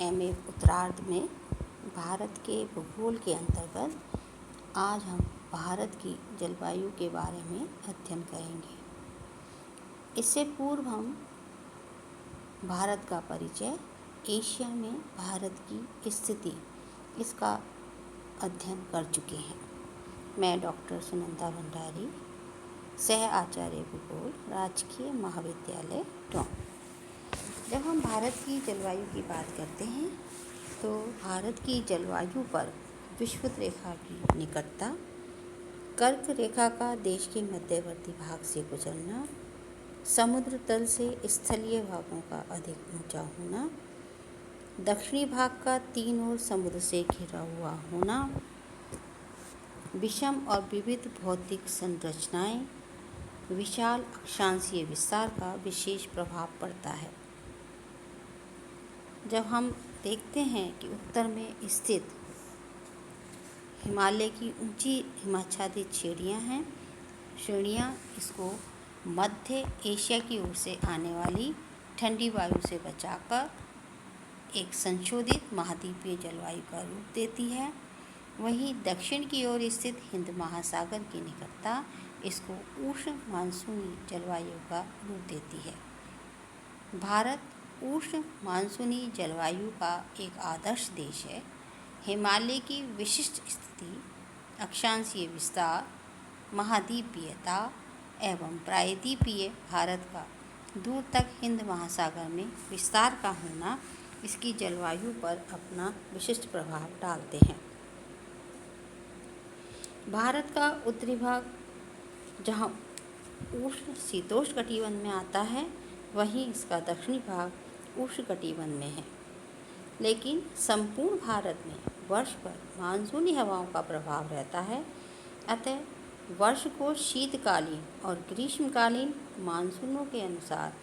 MA उत्तरार्ध में भारत के भूगोल के अंतर्गत आज हम भारत की जलवायु के बारे में अध्ययन करेंगे। इससे पूर्व हम भारत का परिचय, एशिया में भारत की स्थिति, इसका अध्ययन कर चुके हैं। मैं डॉक्टर सुनंदा भंडारी, सह आचार्य भूगोल, राजकीय महाविद्यालय टोंक। जब हम भारत की जलवायु की बात करते हैं तो भारत की जलवायु पर विषुवत रेखा की निकटता, कर्क रेखा का देश के मध्यवर्ती भाग से गुजरना, समुद्र तल से स्थलीय भागों का अधिक ऊंचा होना, दक्षिणी भाग का 3 ओर समुद्र से घिरा हुआ होना, विषम और विविध भौतिक संरचनाएं, विशाल अक्षांशीय विस्तार का विशेष प्रभाव पड़ता है। जब हम देखते हैं कि उत्तर में स्थित हिमालय की ऊंची हिमाच्छादित श्रेणियाँ इसको मध्य एशिया की ओर से आने वाली ठंडी वायु से बचाकर एक संशोधित महाद्वीपीय जलवायु का रूप देती है। वहीं दक्षिण की ओर स्थित हिंद महासागर की निकटता इसको उष्ण मानसूनी जलवायु का रूप देती है। भारत उष्ण मानसूनी जलवायु का एक आदर्श देश है। हिमालय की विशिष्ट स्थिति, अक्षांशीय विस्तार, महाद्वीपीयता एवं प्रायद्वीपीय भारत का दूर तक हिंद महासागर में विस्तार का होना इसकी जलवायु पर अपना विशिष्ट प्रभाव डालते हैं। भारत का उत्तरी भाग जहाँ उष्ण शीतोष्ण कटिबंध में आता है, वहीं इसका दक्षिणी भाग उष्ण कटिबंध में है। लेकिन संपूर्ण भारत में वर्ष भर मानसूनी हवाओं का प्रभाव रहता है। अतः वर्ष को शीतकालीन और ग्रीष्मकालीन मानसूनों के अनुसार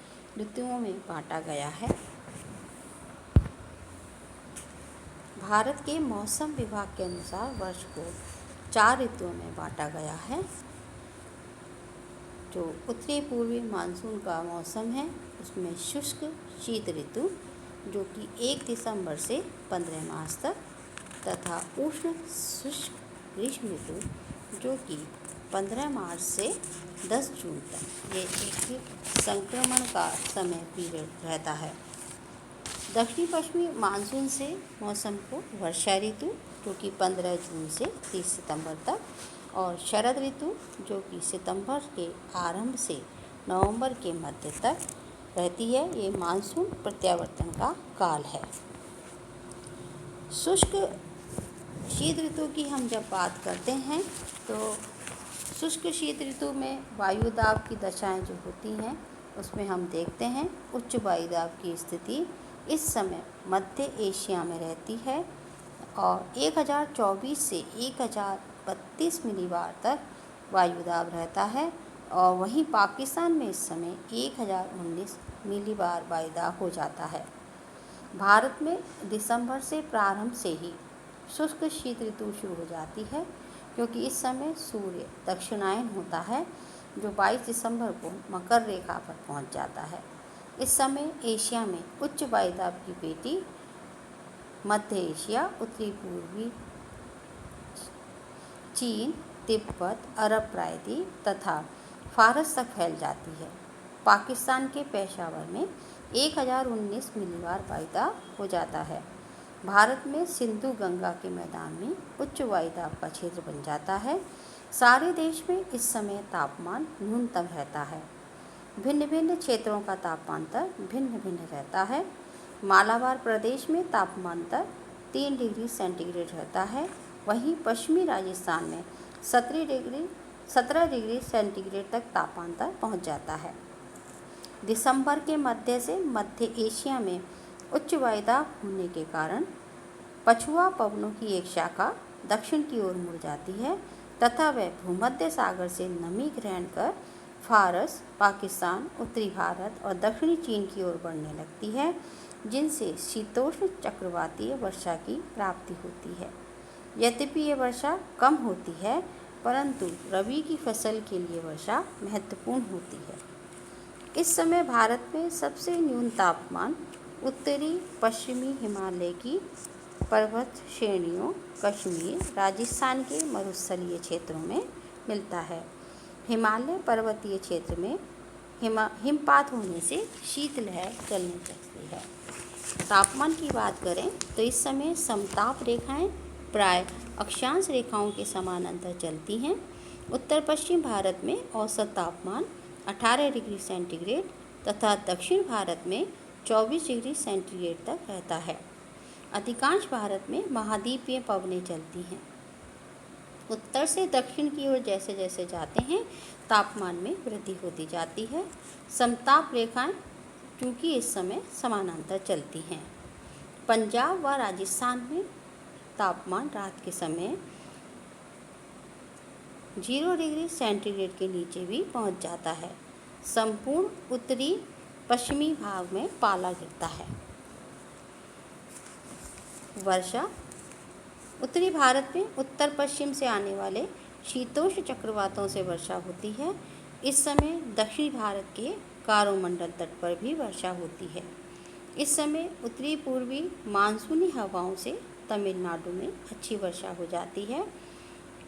ऋतुओं में बांटा गया है। भारत के मौसम विभाग के अनुसार वर्ष को 4 ऋतुओं में बांटा गया है। जो उत्तरी पूर्वी मानसून का मौसम है उसमें शुष्क शीत ऋतु जो कि 1 दिसंबर से 15 मार्च तक, तथा उष्ण शुष्क ग्रीष्म ऋतु जो कि 15 मार्च से 10 जून तक, ये एक संक्रमण का समय पीरियड रहता है। दक्षिणी पश्चिमी मानसून से मौसम को वर्षा ऋतु जो कि 15 जून से 30 सितंबर तक, और शरद ऋतु जो कि सितंबर के आरंभ से नवंबर के मध्य तक रहती है। ये मानसून प्रत्यावर्तन का काल है। शुष्क शीत ऋतु की हम जब बात करते हैं तो शुष्क शीत ऋतु में वायु दाब की दशाएं जो होती हैं उसमें हम देखते हैं उच्च वायु दाब की स्थिति इस समय मध्य एशिया में रहती है और 1024 से 1032 मिलीबार तक वायु दाब रहता है। और वहीं पाकिस्तान में इस समय 1019 मिलीबार वायु दाब हो जाता है। भारत में दिसंबर से प्रारंभ से ही शुष्क शीत ऋतु शुरू हो जाती है क्योंकि इस समय सूर्य दक्षिणायन होता है जो 22 दिसंबर को मकर रेखा पर पहुंच जाता है। इस समय एशिया में उच्च वायु दाब की पेटी मध्य एशिया, उत्तरी पूर्वी चीन, तिब्बत, अरब प्रायद्वीप तथा फारस तक फैल जाती है। पाकिस्तान के पेशावर में 1019 मिलीबार वायु दाब हो जाता है। भारत में सिंधु गंगा के मैदान में उच्च वायु दाब का क्षेत्र बन जाता है। सारे देश में इस समय तापमान न्यूनतम रहता है। भिन्न भिन्न क्षेत्रों का तापमांतर भिन्न भिन्न रहता है। मालाबार प्रदेश में तापमांतर 3 डिग्री सेंटीग्रेड रहता है। वहीं पश्चिमी राजस्थान में 17 डिग्री सेंटीग्रेड तक तापमांतर पहुंच जाता है। दिसंबर के मध्य से मध्य एशिया में उच्च वायु दाब होने के कारण पछुआ पवनों की एक शाखा दक्षिण की ओर मुड़ जाती है तथा वह भूमध्य सागर से नमी ग्रहण कर फारस, पाकिस्तान, उत्तरी भारत और दक्षिणी चीन की ओर बढ़ने लगती है, जिनसे शीतोष्ण चक्रवातीय वर्षा की प्राप्ति होती है। यद्यपि ये वर्षा कम होती है परंतु रबी की फसल के लिए वर्षा महत्वपूर्ण होती है। इस समय भारत में सबसे न्यून तापमान उत्तरी पश्चिमी हिमालय की पर्वत श्रेणियों, कश्मीर, राजस्थान के मरुस्थलीय क्षेत्रों में मिलता है। हिमालय पर्वतीय क्षेत्र में हिमपात होने से शीतलहर चलने लगती है। तापमान की बात करें तो इस समय समताप रेखाएं प्राय अक्षांश रेखाओं के समानांतर चलती हैं। उत्तर पश्चिम भारत में औसत तापमान 18 डिग्री सेंटीग्रेड तथा दक्षिण भारत में 24 डिग्री सेंटीग्रेड तक रहता है। अधिकांश भारत में महाद्वीपीय पवनें चलती हैं। उत्तर से दक्षिण की ओर जैसे जैसे जाते हैं तापमान में वृद्धि होती जाती है। समताप रेखाएं क्योंकि इस समय समानांतर चलती हैं। पंजाब व राजस्थान में तापमान रात के समय 0 डिग्री सेंटीग्रेड के नीचे भी पहुंच जाता है। संपूर्ण उत्तरी पश्चिमी भाग में पाला गिरता है। वर्षा उत्तरी भारत में उत्तर पश्चिम से आने वाले शीतोष्ण चक्रवातों से वर्षा होती है। इस समय दक्षिणी भारत के कारोमंडल तट पर भी वर्षा होती है। इस समय उत्तरी पूर्वी मानसूनी हवाओं से तमिलनाडु में अच्छी वर्षा हो जाती है।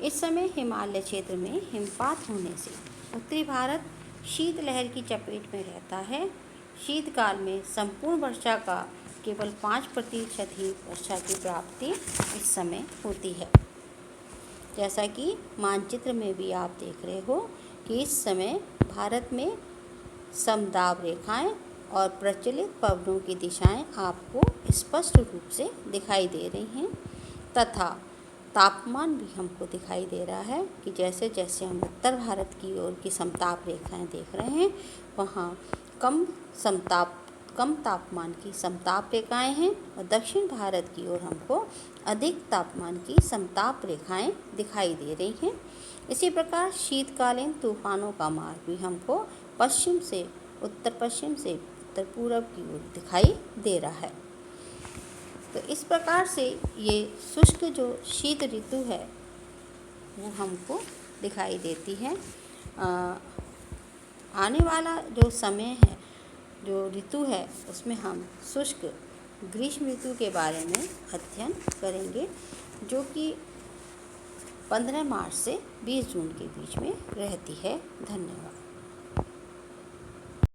इस समय हिमालय क्षेत्र में हिमपात होने से उत्तरी भारत शीतलहर की चपेट में रहता है। शीतकाल में संपूर्ण वर्षा का केवल 5% ही वर्षा की प्राप्ति इस समय होती है। जैसा कि मानचित्र में भी आप देख रहे हो कि इस समय भारत में समदाब रेखाएं और प्रचलित पवनों की दिशाएं आपको स्पष्ट रूप से दिखाई दे रही हैं तथा तापमान भी हमको दिखाई दे रहा है कि जैसे जैसे हम उत्तर भारत की ओर की समताप रेखाएं देख रहे हैं वहाँ कम तापमान की समताप रेखाएं हैं और दक्षिण भारत की ओर हमको अधिक तापमान की समताप रेखाएं दिखाई दे रही हैं। इसी प्रकार शीतकालीन तूफानों का मार्ग भी हमको पश्चिम से उत्तर पूर्व की ओर दिखाई दे रहा है। तो इस प्रकार से ये शुष्क जो शीत ऋतु है वो हमको दिखाई देती है। आने वाला जो समय है, जो ऋतु है, उसमें हम शुष्क ग्रीष्म ऋतु के बारे में अध्ययन करेंगे जो कि 15 मार्च से 20 जून के बीच में रहती है। धन्यवाद।